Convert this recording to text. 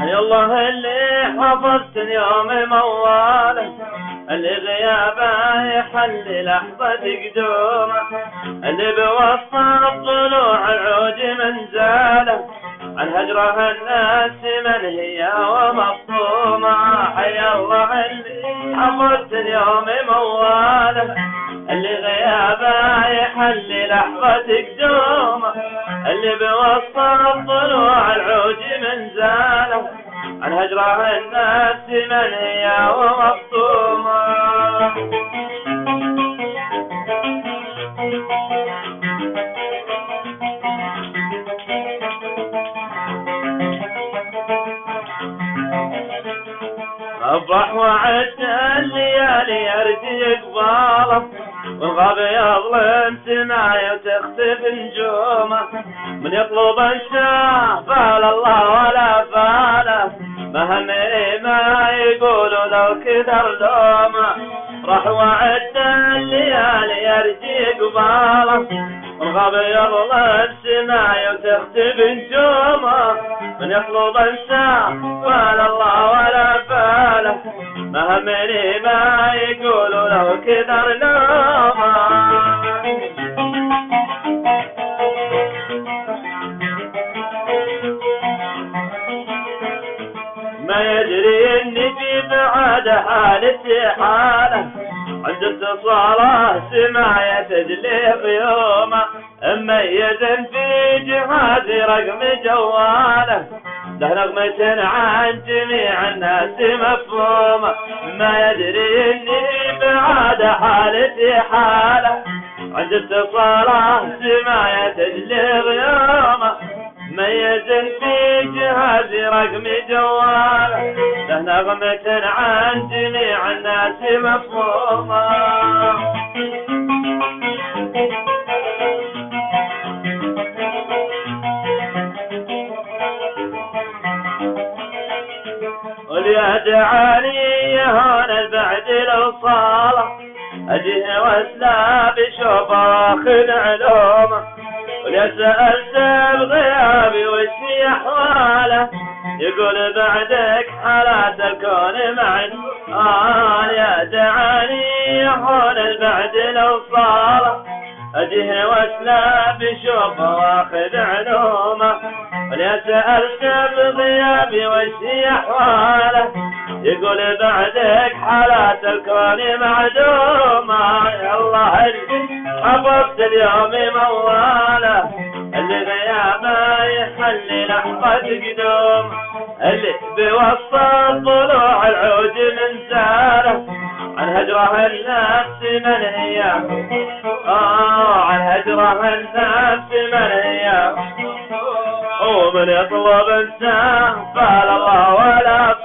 يا الله اللي حفظت اليوم مواله، اللي غيابه يحل لحظة قدومه، اللي بوسط ضلوع العود منزاله، عن هجره الناس منهية ومفطومة. حيا الله اللي حفظت اليوم مواله، اللي غيابه يحل لحظة قدومه، اللي بوسط ضلوع العود منزاله، عن هجره الناس منهية ومفطومة. افرح وعد الليالي يرجي قباله، والغاب يظلم سماي وتختف نجومه، من يطلب انشاء فال الله ولا فاله، مهمي ما يقولوا لو كدر لومه. راح وعد الليالي يرجي قباله، والغاب يظلم سماي وتختف نجومه، من يطلب انشاء فال الله ولا فاله، مهمني ما يقولوا لو كدر لومه. ما يدري اني في بعاد حالتي حاله، عند اتصاله سماية تجلي غيومه، مميز في جهازي رقم جواله، له نغمة عن جميع الناس مفهومة. ما يدري اني بعاد حالتي حاله، عند اتصاله سماية تجلي غيومه، مميز في جهازي رقم جواله، له نغمة عن جميع الناس مفهومة. واليد عالية هون البعد الوصالة، أجيه واسلا بشوفه واخذ علومه، واليسأل بغيابي وش أحواله، يقول بعدك حالات الكون معد. اليد عالية هون البعد الوصالة، أجيه واسلا بشوفه واخذ علومه، وليسأل بغيابي وش أحواله، يقول بعدك حالات الكون معدومة. يا الله اللي حفظت اليوم مواله، اللي غيابه يحل لحظة قدوم، اللي بوسط ضلوع العود منزاله، عن هجره النفس منهية، عن هجره النفس منهية، ومن يطلب انسان فال الله ولا